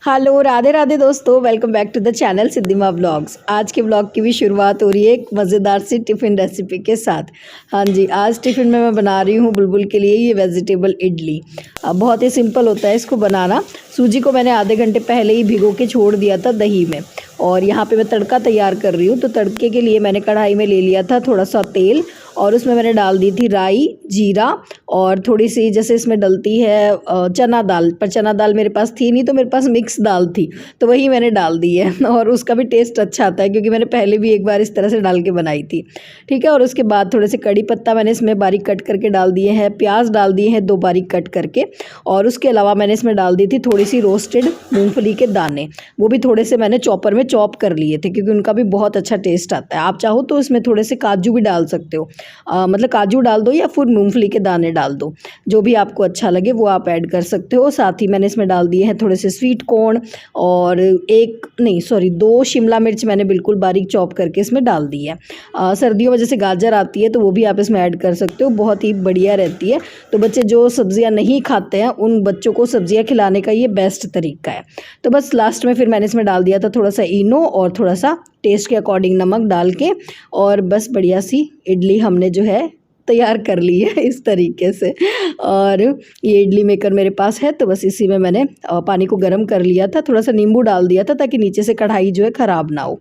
Hello Radhe Radhe दोस्तों, welcome back to the channel Siddhima vlogs. आज के व्लॉग की भी शुरुआत हो रही है एक मज़ेदार सी टिफ़िन रेसिपी के साथ। हाँ जी, आज टिफ़िन में मैं बना रही हूँ बुलबुल के लिए ये वेजिटेबल इडली। बहुत ही सिंपल होता है इसको बनाना। सूजी को मैंने आधे घंटे पहले ही भिगो के छोड़ दिया था दही में। और यहाँ पे मैं तड़का तैयार कर रही हूँ। तो तड़के के लिए मैंने कढ़ाई में ले लिया था थोड़ा सा तेल और उसमें मैंने डाल दी थी राई, जीरा और थोड़ी सी जैसे इसमें डलती है चना दाल। पर चना दाल मेरे पास थी नहीं, तो मेरे पास मिक्स दाल थी, तो वही मैंने डाल दी है। और उसका भी टेस्ट अच्छा आता है क्योंकि मैंने पहले भी एक बार इस तरह से डाल के बनाई थी। ठीक है। और उसके बाद थोड़े से कड़ी पत्ता मैंने इसमें बारीक कट करके डाल दिए हैं, प्याज डाल दिए हैं 2 बारीक कट करके। और उसके अलावा मैंने इसमें डाल दी थी थोड़ी सी रोस्टेड मूंगफली के दाने, वो भी थोड़े से मैंने चॉपर में चॉप कर लिए थे क्योंकि उनका भी बहुत अच्छा टेस्ट आता है। आप चाहो तो इसमें थोड़े से काजू भी डाल सकते हो, मतलब काजू डाल दो या फिर मूंगफली के दाने डाल दो, जो भी आपको अच्छा लगे वो आप ऐड कर सकते हो। साथ ही मैंने इसमें डाल दिए हैं थोड़े से स्वीट कॉर्न और 2 शिमला मिर्च मैंने बिल्कुल बारीक चॉप करके इसमें डाल दी है। सर्दियों में जैसे गाजर आती है तो वो भी आप इसमें ऐड कर सकते हो, बहुत ही बढ़िया रहती है। तो बच्चे जो सब्जियां नहीं खाते हैं उन बच्चों को सब्जियां खिलाने का ये बेस्ट तरीका है। तो बस लास्ट में फिर मैंने इसमें डाल दिया था थोड़ा सा इनो और थोड़ा सा टेस्ट के अकॉर्डिंग नमक डाल के, और बस बढ़िया सी इडली हमने जो है तैयार कर ली है इस तरीके से। और ये इडली मेकर मेरे पास है, तो बस इसी में मैंने पानी को गर्म कर लिया था, थोड़ा सा नींबू डाल दिया था ताकि नीचे से कढ़ाई जो है ख़राब ना हो।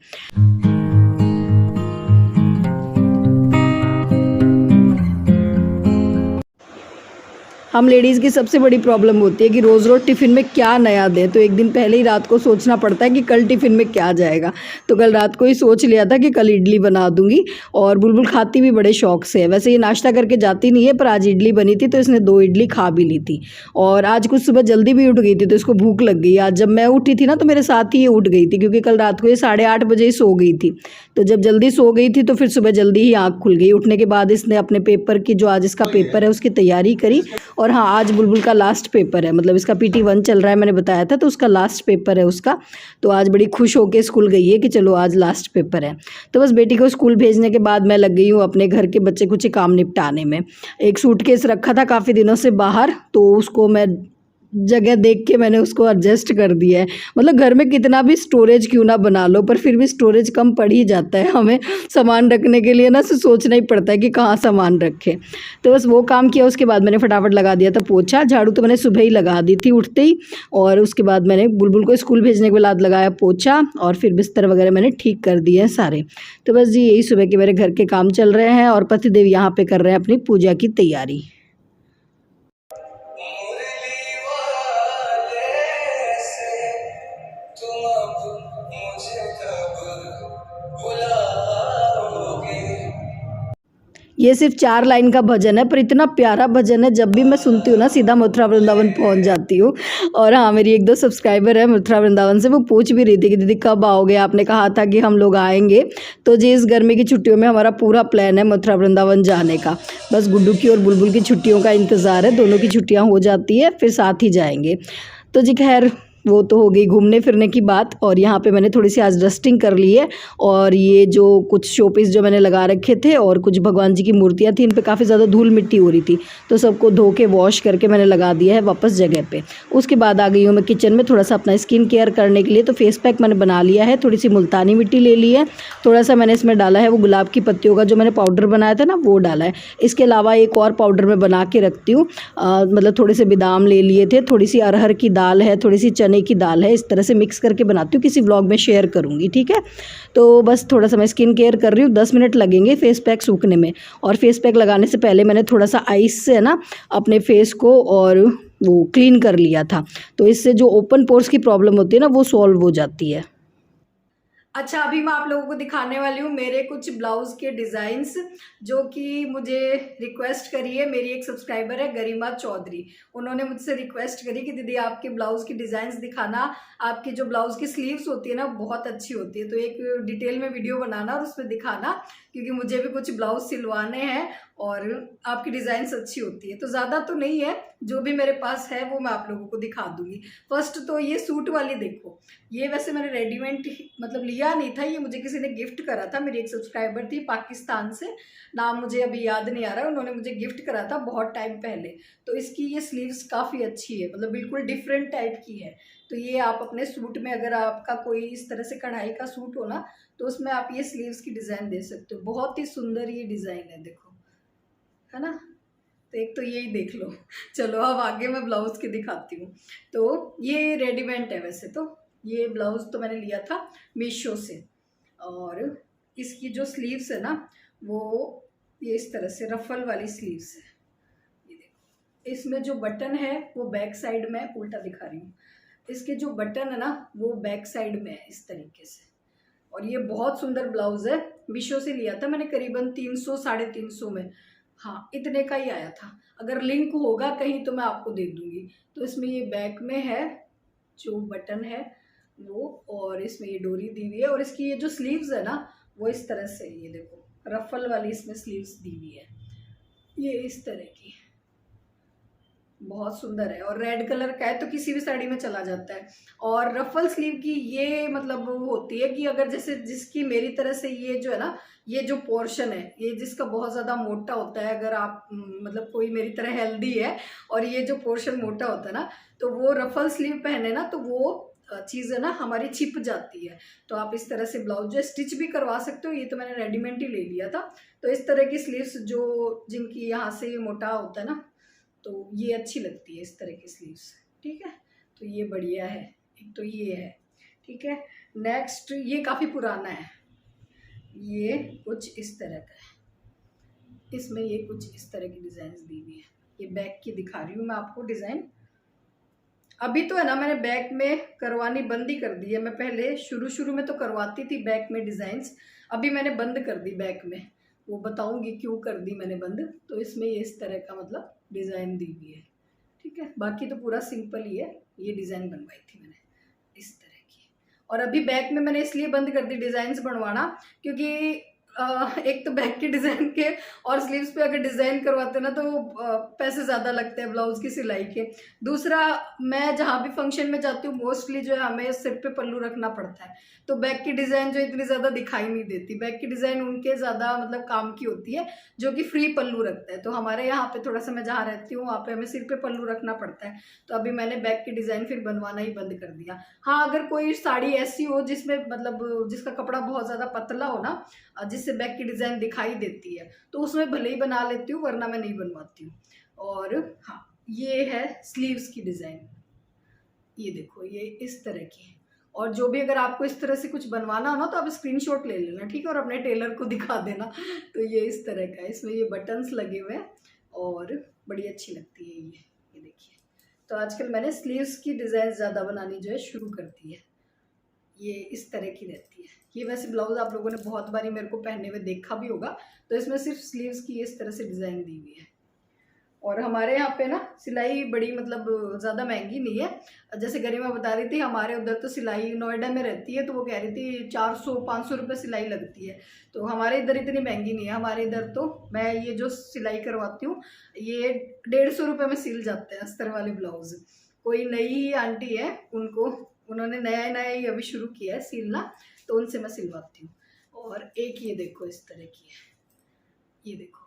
हम लेडीज़ की सबसे बड़ी प्रॉब्लम होती है कि रोज़ रोज़ टिफ़िन में क्या नया दें। तो एक दिन पहले ही रात को सोचना पड़ता है कि कल टिफ़िन में क्या जाएगा। तो कल रात को ही सोच लिया था कि कल इडली बना दूंगी। और बुलबुल खाती भी बड़े शौक से है। वैसे ये नाश्ता करके जाती नहीं है, पर आज इडली बनी थी तो इसने 2 इडली खा भी ली थी। और आज कुछ सुबह जल्दी भी उठ गई थी तो इसको भूख लग गई। आज जब मैं उठी थी ना तो मेरे साथ ही ये उठ गई थी, क्योंकि कल रात को ये 8:30 बजे ही सो गई थी। तो जब जल्दी सो गई थी तो फिर सुबह जल्दी ही आँख खुल गई। उठने के बाद इसने अपने पेपर की, जो आज इसका पेपर है उसकी तैयारी करी। और हाँ, आज बुलबुल का लास्ट पेपर है, मतलब इसका PT1 चल रहा है, मैंने बताया था, तो उसका लास्ट पेपर है उसका। तो आज बड़ी खुश होकर स्कूल गई है कि चलो आज लास्ट पेपर है। तो बस बेटी को स्कूल भेजने के बाद मैं लग गई हूँ अपने घर के बच्चे कुछ काम निपटाने में। एक सूटकेस रखा था काफ़ी दिनों से बाहर, तो उसको मैं जगह देख के मैंने उसको एडजस्ट कर दिया है। मतलब घर में कितना भी स्टोरेज क्यों ना बना लो, पर फिर भी स्टोरेज कम पड़ ही जाता है। हमें सामान रखने के लिए ना सोचना ही पड़ता है कि कहाँ सामान रखें। तो बस वो काम किया। उसके बाद मैंने फटाफट लगा दिया था पोछा। झाड़ू तो मैंने सुबह ही लगा दी थी उठते ही। और उसके बाद मैंने बुलबुल को स्कूल भेजने के बाद लगाया पोछा, और फिर बिस्तर वगैरह मैंने ठीक कर दिए हैं सारे। तो बस जी यही सुबह के मेरे घर के काम चल रहे हैं, और पतिदेव यहाँ पे कर रहे हैं अपनी पूजा की तैयारी। ये सिर्फ 4 लाइन का भजन है, पर इतना प्यारा भजन है, जब भी मैं सुनती हूँ ना सीधा मथुरा वृंदावन पहुँच जाती हूँ। और हाँ, मेरी 1-2 सब्सक्राइबर है मथुरा वृंदावन से, वो पूछ भी रही थी कि दीदी कब आओगे, आपने कहा था कि हम लोग आएंगे। तो जी इस गर्मी की छुट्टियों में हमारा पूरा प्लान है मथुरा वृंदावन जाने का। बस गुड्डू की और बुलबुल की छुट्टियों का इंतज़ार है, दोनों की छुट्टियाँ हो जाती है फिर साथ ही जाएंगे। तो जी खैर, वो तो हो गई घूमने फिरने की बात। और यहाँ पे मैंने थोड़ी सी आज डस्टिंग कर ली है। और ये जो कुछ शोपीस जो मैंने लगा रखे थे और कुछ भगवान जी की मूर्तियाँ थी, इन पे काफ़ी ज़्यादा धूल मिट्टी हो रही थी, तो सबको धो के वॉश करके मैंने लगा दिया है वापस जगह पे। उसके बाद आ गई हूँ मैं किचन में थोड़ा सा अपना स्किन केयर करने के लिए। तो फेस पैक मैंने बना लिया है, थोड़ी सी मुल्तानी मिट्टी ले ली है, थोड़ा सा मैंने इसमें डाला है वो गुलाब की पत्तियों का जो मैंने पाउडर बनाया था ना, वो डाला है। इसके अलावा एक और पाउडर मैं बना के रखती हूँ, मतलब थोड़े से बादाम ले लिए थे, थोड़ी सी अरहर की दाल है, थोड़ी सी चने की दाल है, इस तरह से मिक्स करके बनाती हूँ। किसी व्लॉग में शेयर करूँगी, ठीक है। तो बस थोड़ा सा मैं स्किन केयर कर रही हूँ, 10 मिनट लगेंगे फेस पैक सूखने में। और फेस पैक लगाने से पहले मैंने थोड़ा सा आइस से ना अपने फेस को और वो क्लीन कर लिया था, तो इससे जो ओपन पोर्स की प्रॉब्लम होती है ना वो सॉल्व हो जाती है। अच्छा, अभी मैं आप लोगों को दिखाने वाली हूँ मेरे कुछ ब्लाउज के डिज़ाइंस, जो कि मुझे रिक्वेस्ट करी है। मेरी एक सब्सक्राइबर है गरिमा चौधरी, उन्होंने मुझसे रिक्वेस्ट करी कि दीदी आपके ब्लाउज की डिज़ाइंस दिखाना, आपकी जो ब्लाउज की स्लीव्स होती है ना बहुत अच्छी होती है, तो एक डिटेल में वीडियो बनाना और उसमें दिखाना, क्योंकि मुझे भी कुछ ब्लाउज सिलवाने हैं और आपकी डिज़ाइंस अच्छी होती है। तो ज़्यादा तो नहीं है, जो भी मेरे पास है वो मैं आप लोगों को दिखा दूंगी। फर्स्ट तो ये सूट वाली देखो, ये वैसे मैंने रेडीमेड मतलब लिया नहीं था, ये मुझे किसी ने गिफ्ट करा था। मेरी एक सब्सक्राइबर थी पाकिस्तान से, नाम मुझे अभी याद नहीं आ रहा, उन्होंने मुझे गिफ्ट करा था बहुत टाइम पहले। तो इसकी ये स्लीव्स काफ़ी अच्छी है, मतलब बिल्कुल डिफरेंट टाइप की है। तो ये आप अपने सूट में, अगर आपका कोई इस तरह से कढ़ाई का सूट हो ना, तो उसमें आप ये स्लीव्स की डिज़ाइन दे सकते हो। बहुत ही सुंदर ये डिज़ाइन है, देखो, है ना। तो एक तो यही देख लो। चलो अब आगे मैं ब्लाउज़ की दिखाती हूँ। तो ये रेडीमेड है वैसे तो, ये ब्लाउज़ तो मैंने लिया था मीशो से। और इसकी जो स्लीव्स है ना, वो ये इस तरह से रफल वाली स्लीव्स है। ये देखो, इसमें जो बटन है वो बैक साइड में, उल्टा दिखा रही हूँ, इसके जो बटन है ना वो बैक साइड में है इस तरीके से। और ये बहुत सुंदर ब्लाउज़ है, मीशो से लिया था मैंने करीबन 300 350 में। हाँ, इतने का ही आया था। अगर लिंक होगा कहीं तो मैं आपको दे दूंगी। तो इसमें ये बैक में है जो बटन है वो, और इसमें ये डोरी दी हुई है। और इसकी ये जो स्लीव्स है ना वो इस तरह से, ये देखो रफल वाली इसमें स्लीव्स दी हुई है, ये इस तरह की, बहुत सुंदर है। और रेड कलर का है तो किसी भी साड़ी में चला जाता है। और रफल स्लीव की ये मतलब होती है कि अगर जैसे जिसकी मेरी तरह से ये जो है ना, ये जो पोर्शन है ये जिसका बहुत ज़्यादा मोटा होता है, अगर आप मतलब कोई मेरी तरह हेल्दी है और ये जो पोर्शन मोटा होता है ना, तो वो रफल स्लीव पहने ना तो वो चीज़ है ना हमारी छिप जाती है। तो आप इस तरह से ब्लाउज जो स्टिच भी करवा सकते हो। ये तो मैंने रेडीमेड ही ले लिया था। तो इस तरह की स्लीव्स जो जिनकी यहाँ से ये मोटा होता है ना, तो ये अच्छी लगती है इस तरह की स्लीव्स, ठीक है। तो ये बढ़िया है, एक तो ये है, ठीक है। नेक्स्ट ये काफ़ी पुराना है, ये कुछ इस तरह का है, इसमें ये कुछ इस तरह की डिज़ाइन दी हुई है। ये बैक की दिखा रही हूँ मैं आपको डिज़ाइन। अभी तो है ना मैंने बैक में करवानी बंद ही कर दी है। मैं पहले शुरू शुरू में तो करवाती थी बैक में डिज़ाइंस, अभी मैंने बंद कर दी बैक में। वो बताऊंगी क्यों कर दी मैंने बंद। तो इसमें ये इस तरह का मतलब डिज़ाइन दी हुई है, ठीक है। बाकी तो पूरा सिंपल ही है। ये डिज़ाइन बनवाई थी मैंने इस तरह की। और अभी बैक में मैंने इसलिए बंद कर दी डिज़ाइंस बनवाना, क्योंकि एक तो बैक के डिज़ाइन के और स्लीव्स पे अगर डिज़ाइन करवाते ना तो पैसे ज़्यादा लगते हैं ब्लाउज़ की सिलाई के। दूसरा, मैं जहाँ भी फंक्शन में जाती हूँ मोस्टली जो है हमें सिर पे पल्लू रखना पड़ता है, तो बैक की डिज़ाइन जो इतनी ज़्यादा दिखाई नहीं देती। बैक की डिज़ाइन उनके ज़्यादा मतलब काम की होती है जो कि फ्री पल्लू रखता है। तो हमारे यहाँ पे थोड़ा सा, मैं जहाँ रहती हूँ वहाँ पे हमें सिर पे पल्लू रखना पड़ता है। तो अभी मैंने बैक की डिज़ाइन फिर बनवाना ही बंद कर दिया। हाँ, अगर कोई साड़ी ऐसी हो जिसमें मतलब जिसका कपड़ा बहुत ज़्यादा पतला हो ना, जिससे बैक की डिज़ाइन दिखाई देती है, तो उसमें भले ही बना लेती हूँ, वरना मैं नहीं बनवाती हूँ। और हाँ, ये है स्लीव्स की डिज़ाइन, ये देखो ये इस तरह की है। और जो भी अगर आपको इस तरह से कुछ बनवाना हो ना तो आप स्क्रीनशॉट ले लेना, ठीक है, और अपने टेलर को दिखा देना। तो ये इस तरह का है, इसमें ये बटन्स लगे हुए हैं और बड़ी अच्छी लगती है ये देखिए। तो आजकल मैंने स्लीव्स की डिज़ाइन ज़्यादा बनानी जो है शुरू कर दी है। ये इस तरह की रहती है। ये वैसे ब्लाउज़ आप लोगों ने बहुत बारी मेरे को पहने हुए देखा भी होगा। तो इसमें सिर्फ स्लीव्स की इस तरह से डिज़ाइन दी हुई है। और हमारे यहाँ पे ना सिलाई बड़ी मतलब ज़्यादा महंगी नहीं है। जैसे गरिमा बता रही थी, हमारे उधर तो सिलाई, नोएडा में रहती है तो वो कह रही थी 400-500 रुपये सिलाई लगती है। तो हमारे इधर इतनी महंगी नहीं है। हमारे इधर तो मैं ये जो सिलाई करवाती हूँ ये 150 रुपये में सिल जाते हैं अस्तर वाले ब्लाउज़। कोई नई आंटी है, उन्होंने नया नया ही अभी शुरू किया है सिलना, तो उनसे मैं सिलवाती हूँ। और एक ये देखो इस तरह की है, ये देखो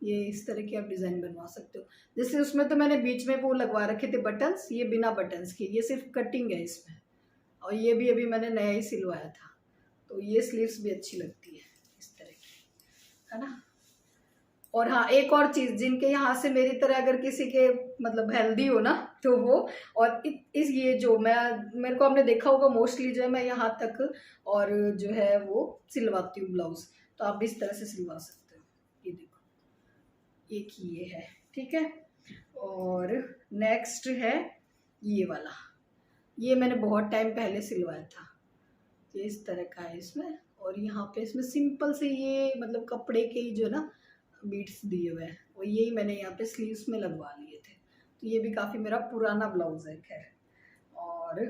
ये इस तरह की आप डिज़ाइन बनवा सकते हो। जैसे उसमें तो मैंने बीच में वो लगवा रखे थे बटन्स, ये बिना बटन्स के, ये सिर्फ कटिंग है इसमें। और ये भी अभी मैंने नया ही सिलवाया था। तो ये स्लीव्स भी अच्छी लगती है इस तरह की, है ना। और हाँ, एक और चीज़, जिनके यहाँ से मेरी तरह अगर किसी के मतलब हेल्दी हो ना तो वो, और इस ये जो मेरे को आपने देखा होगा मोस्टली जो है मैं यहाँ तक और जो है वो सिलवाती हूँ ब्लाउज़। तो आप इस तरह से सिलवा सकते हो। ये देखो एक ये है, ठीक है। और नेक्स्ट है ये वाला, ये मैंने बहुत टाइम पहले सिलवाया था। ये इस तरह का है इसमें, और यहाँ पे इसमें सिंपल से ये मतलब कपड़े के ही जो है ना बीट्स दिए हुए हैं, और यही मैंने यहाँ पे स्लीव्स में लगवा लिए थे। तो ये भी काफ़ी मेरा पुराना ब्लाउज़ है खैर। और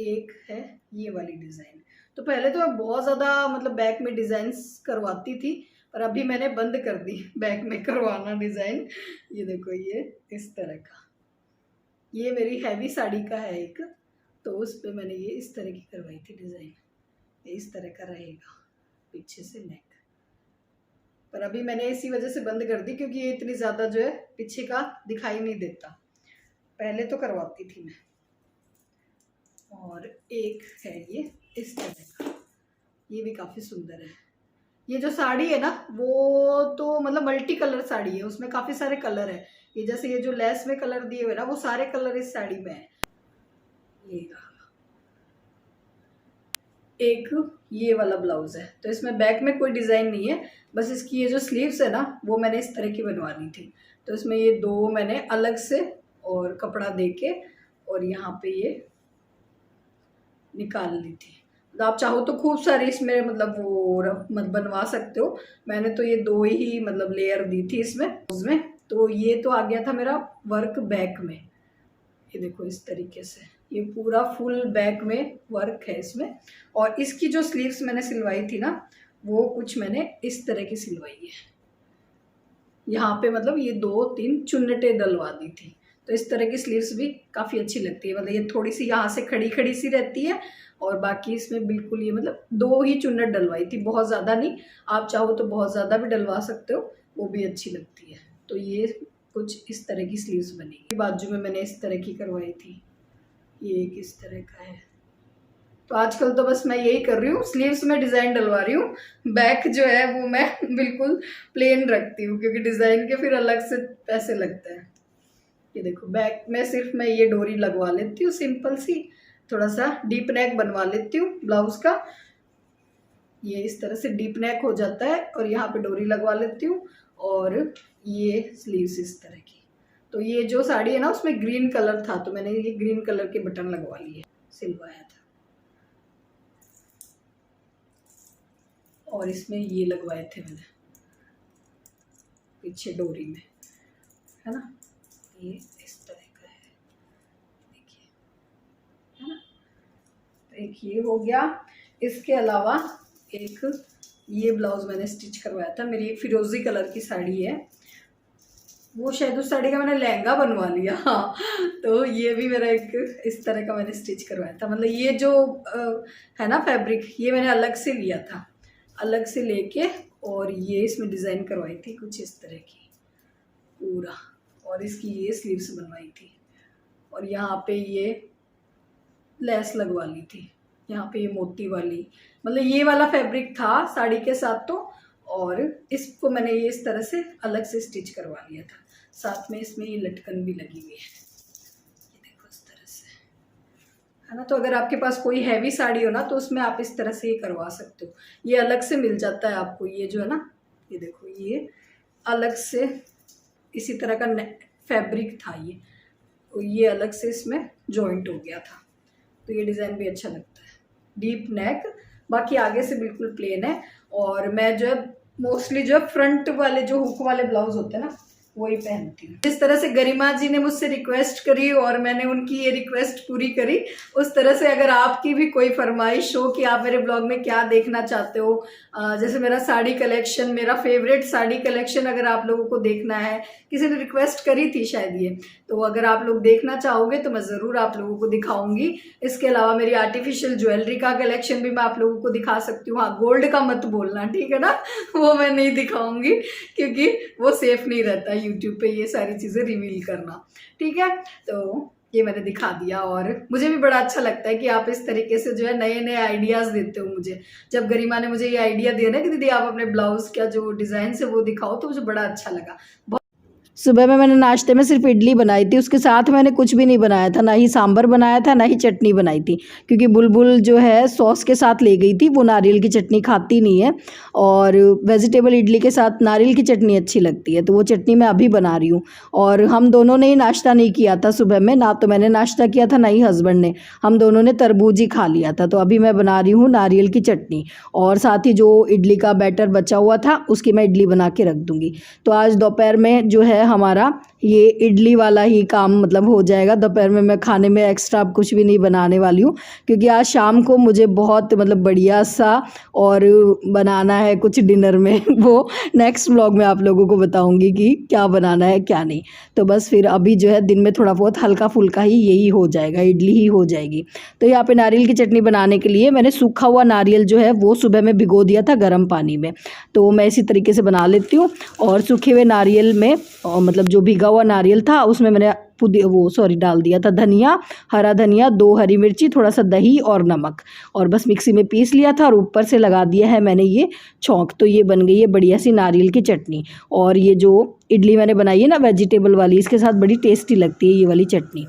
एक है ये वाली डिज़ाइन। तो पहले तो मैं बहुत ज़्यादा मतलब बैक में डिज़ाइंस करवाती थी, पर अभी मैंने बंद कर दी बैक में करवाना डिज़ाइन। ये देखो ये इस तरह का, ये मेरी हैवी साड़ी का है एक, तो उस पर मैंने ये इस तरह की करवाई थी डिज़ाइन। ये इस तरह का रहेगा पीछे से नेक, पर अभी मैंने इसी वजह से बंद कर दी क्योंकि ये इतनी ज़्यादा जो है पीछे का दिखाई नहीं देता, पहले तो करवाती थी मैं। और एक है ये इस तरह का, ये भी काफ़ी सुंदर है। ये जो साड़ी है ना वो तो मतलब मल्टी कलर साड़ी है, उसमें काफ़ी सारे कलर है। ये जैसे ये जो लेस में कलर दिए हुए ना वो सारे कलर इस साड़ी में है। ये रहा एक, ये वाला ब्लाउज है, तो इसमें बैक में कोई डिज़ाइन नहीं है, बस इसकी ये जो स्लीव्स है ना वो मैंने इस तरह की बनवा ली थी। तो इसमें ये दो मैंने अलग से और कपड़ा दे के और यहाँ पे ये निकाल ली थी। तो आप चाहो तो खूब सारी इसमें मतलब वो मत बनवा सकते हो। मैंने तो ये दो ही मतलब लेयर दी थी इसमें। तो ये तो आ गया था मेरा वर्क बैक में, ये देखो इस तरीके से ये पूरा फुल बैक में वर्क है इसमें। और इसकी जो स्लीव्स मैंने सिलवाई थी ना वो कुछ मैंने इस तरह की सिलवाई है। यहाँ पे मतलब ये 2-3 चुन्नटें डलवा दी थी, तो इस तरह की स्लीव्स भी काफ़ी अच्छी लगती है। मतलब ये थोड़ी सी यहाँ से खड़ी खड़ी सी रहती है और बाकी इसमें बिल्कुल ये मतलब 2 ही चुन्नट डलवाई थी, बहुत ज़्यादा नहीं। आप चाहो तो बहुत ज़्यादा भी डलवा सकते हो, वो भी अच्छी लगती है। तो ये कुछ इस तरह की स्लीव्स बनेगी। बाजू में मैंने इस तरह की करवाई थी, ये एक इस तरह का है। तो आजकल तो बस मैं यही कर रही हूँ, स्लीव्स में डिज़ाइन डलवा रही हूँ, बैक जो है वो मैं बिल्कुल प्लेन रखती हूँ क्योंकि डिज़ाइन के फिर अलग से पैसे लगते हैं। ये देखो बैक में सिर्फ मैं ये डोरी लगवा लेती हूँ सिंपल सी, थोड़ा सा डीप नेक बनवा लेती हूँ ब्लाउज़ का। ये इस तरह से डीप नेक हो जाता है और यहाँ पे डोरी लगवा लेती हूँ और ये स्लीव्स इस तरह की। तो ये जो साड़ी है ना उसमें ग्रीन कलर था, तो मैंने ये ग्रीन कलर के बटन लगवा लिए, सिलवाया था। और इसमें ये लगवाए थे मैंने पीछे डोरी में, है ना। ये इस तरह का है, देखिए, है ना। तो एक ये हो गया। इसके अलावा एक ये ब्लाउज मैंने स्टिच करवाया था, मेरी एक फिरोजी कलर की साड़ी है, वो शायद उस साड़ी का मैंने लहंगा बनवा लिया। हाँ, तो ये भी मेरा एक इस तरह का मैंने स्टिच करवाया था। मतलब ये जो है ना फैब्रिक, ये मैंने अलग से लिया था, अलग से लेके और ये इसमें डिज़ाइन करवाई थी कुछ इस तरह की पूरा। और इसकी ये स्लीव्स बनवाई थी और यहाँ पे ये लेस लगवा ली थी, यहाँ पे ये मोती वाली। मतलब ये वाला फैब्रिक था साड़ी के साथ तो, और इसको मैंने ये इस तरह से अलग से स्टिच करवा लिया था। साथ में इसमें ये लटकन भी लगी हुई है, ये देखो इस तरह से, है ना। तो अगर आपके पास कोई हैवी साड़ी हो ना तो उसमें आप इस तरह से ये करवा सकते हो। ये अलग से मिल जाता है आपको, ये जो है ना, ये देखो ये अलग से इसी तरह का फैब्रिक था ये, तो ये अलग से इसमें जॉइंट हो गया था। तो ये डिज़ाइन भी अच्छा लगता है, डीप नेक, बाकी आगे से बिल्कुल प्लेन है। और मैं जो है मोस्टली जो है फ्रंट वाले जो हुक वाले ब्लाउज होते हैं ना वही पहनती हूँ। जिस तरह से गरिमा जी ने मुझसे रिक्वेस्ट करी और मैंने उनकी ये रिक्वेस्ट पूरी करी, उस तरह से अगर आपकी भी कोई फरमाइश हो कि आप मेरे ब्लॉग में क्या देखना चाहते हो, जैसे मेरा साड़ी कलेक्शन, मेरा फेवरेट साड़ी कलेक्शन अगर आप लोगों को देखना है, किसी ने रिक्वेस्ट करी थी शायद ये, तो अगर आप लोग देखना चाहोगे तो मैं ज़रूर आप लोगों को दिखाऊंगी। इसके अलावा मेरी आर्टिफिशियल ज्वेलरी का कलेक्शन भी मैं आप लोगों को दिखा सकती हूँ। हाँ, गोल्ड का मत बोलना, ठीक है ना, वो मैं नहीं दिखाऊंगी क्योंकि वो सेफ नहीं रहता यूट्यूब पे ये सारी चीज़ें रिवील करना, ठीक है। तो ये मैंने दिखा दिया और मुझे भी बड़ा अच्छा लगता है कि आप इस तरीके से जो है नए नए आइडियाज़ देते हो मुझे। जब गरिमा ने मुझे ये आइडिया दिया ना कि दीदी आप अपने ब्लाउज़ का जो डिज़ाइन है वो दिखाओ, तो मुझे बड़ा अच्छा लगा। सुबह में मैंने नाश्ते में सिर्फ इडली बनाई थी, उसके साथ मैंने कुछ भी नहीं बनाया था, ना ही सांभर बनाया था ना ही चटनी बनाई थी, क्योंकि बुलबुल जो है सॉस के साथ ले गई थी, वो नारियल की चटनी खाती नहीं है और वेजिटेबल इडली के साथ नारियल की चटनी अच्छी लगती है, तो वो चटनी मैं अभी बना रही हूँ। और हम दोनों ने ही नाश्ता नहीं किया था सुबह में, ना तो मैंने नाश्ता किया था ना ही हस्बैंड ने, हम दोनों ने तरबूज ही खा लिया था। तो अभी मैं बना रही हूँ नारियल की चटनी और साथ ही जो इडली का बैटर बचा हुआ था उसकी मैं इडली बना के रख दूँगी। तो आज दोपहर में जो है हमारा ये इडली वाला ही काम मतलब हो जाएगा। दोपहर में मैं खाने में एक्स्ट्रा अब कुछ भी नहीं बनाने वाली हूँ, क्योंकि आज शाम को मुझे बहुत मतलब बढ़िया सा और बनाना है कुछ डिनर में वो नेक्स्ट व्लॉग में आप लोगों को बताऊंगी कि क्या बनाना है क्या नहीं। तो बस फिर अभी जो है दिन में थोड़ा बहुत हल्का फुल्का ही यही हो जाएगा, इडली ही हो जाएगी। तो यहाँ पे नारियल की चटनी बनाने के लिए मैंने सूखा हुआ नारियल जो है वो सुबह में भिगो दिया था गर्म पानी में, तो मैं इसी तरीके से बना लेती हूँ। और सूखे हुए नारियल में मतलब जो भिगा हुआ नारियल था उसमें मैंने डाल दिया था धनिया, हरा धनिया, 2 हरी मिर्ची, थोड़ा सा दही और नमक, और बस मिक्सी में पीस लिया था और ऊपर से लगा दिया है मैंने ये छौंक। तो ये बन गई है बढ़िया सी नारियल की चटनी। और ये जो इडली मैंने बनाई है ना वेजिटेबल वाली, इसके साथ बड़ी टेस्टी लगती है ये वाली चटनी।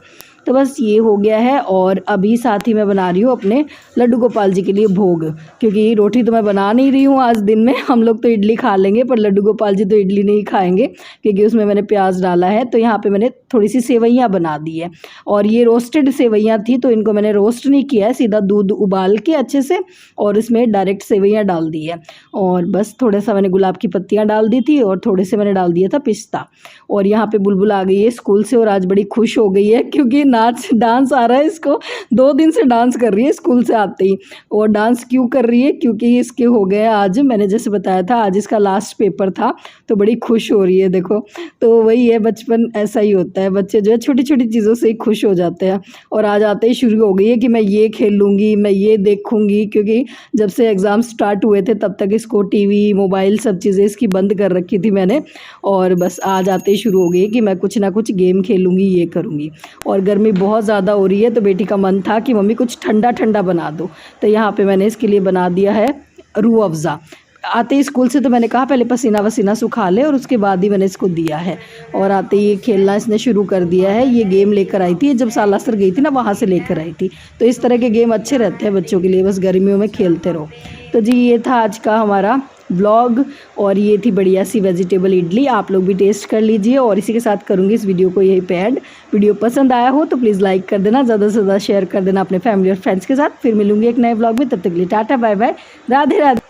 तो बस ये हो गया है। और अभी साथ ही मैं बना रही हूँ अपने लड्डू गोपाल जी के लिए भोग, क्योंकि रोटी तो मैं बना नहीं रही हूँ आज दिन में, हम लोग तो इडली खा लेंगे, पर लड्डू गोपाल जी तो इडली नहीं खाएंगे क्योंकि उसमें मैंने प्याज डाला है। तो यहाँ पे मैंने थोड़ी सी सेवइयाँ बना दी है, और ये रोस्टेड सेवइयाँ थी तो इनको मैंने रोस्ट नहीं किया है, सीधा दूध उबाल के अच्छे से और इसमें डायरेक्ट सेवइयाँ डाल दी है। और बस थोड़ा सा मैंने गुलाब की पत्तियाँ डाल दी थी और थोड़े से मैंने डाल दिया था पिस्ता। और यहाँ पे बुलबुल आ गई है स्कूल से और आज बड़ी खुश हो गई है, क्योंकि नाच डांस आ रहा है इसको, 2 दिन से डांस कर रही है स्कूल से आते ही। और डांस क्यों कर रही है, क्योंकि इसके हो गए आज, मैंने जैसे बताया था आज इसका लास्ट पेपर था, तो बड़ी खुश हो रही है देखो। तो वही है, बचपन ऐसा ही होता है, बच्चे जो है छोटी छोटी चीज़ों से ही खुश हो जाते हैं। और आज आते ही शुरू हो गई है कि मैं ये खेलूँगी, मैं ये देखूँगी, क्योंकि जब से एग्ज़ाम स्टार्ट हुए थे तब तक इसको टीवी मोबाइल सब चीज़ें इसकी बंद कर रखी थी मैंने। और बस आज आते ही शुरू हो गई कि मैं कुछ ना कुछ गेम खेलूँगी, ये करूँगी। और गर्मी बहुत ज़्यादा हो रही है तो बेटी का मन था कि मम्मी कुछ ठंडा ठंडा बना दो, तो यहाँ पे मैंने इसके लिए बना दिया है रूह अफ़ज़ा। आते ही स्कूल से तो मैंने कहा पहले पसीना वसीना सुखा ले और उसके बाद ही मैंने इसको दिया है। और आते ही खेलना इसने शुरू कर दिया है। ये गेम लेकर आई थी जब सालासर गई थी ना, वहाँ से लेकर आई थी। तो इस तरह के गेम अच्छे रहते हैं बच्चों के लिए, बस गर्मियों में खेलते रहो। तो जी ये था आज का हमारा व्लॉग, और ये थी बढ़िया सी वेजिटेबल इडली। आप लोग भी टेस्ट कर लीजिए, और इसी के साथ करूँगी इस वीडियो को यहीं पे ऐड। वीडियो पसंद आया हो तो प्लीज़ लाइक कर देना, ज़्यादा से ज़्यादा शेयर कर देना अपने फैमिली और फ्रेंड्स के साथ। फिर मिलूंगी एक नए व्लॉग में, तब तक के लिए tata bye bye, Radhe Radhe.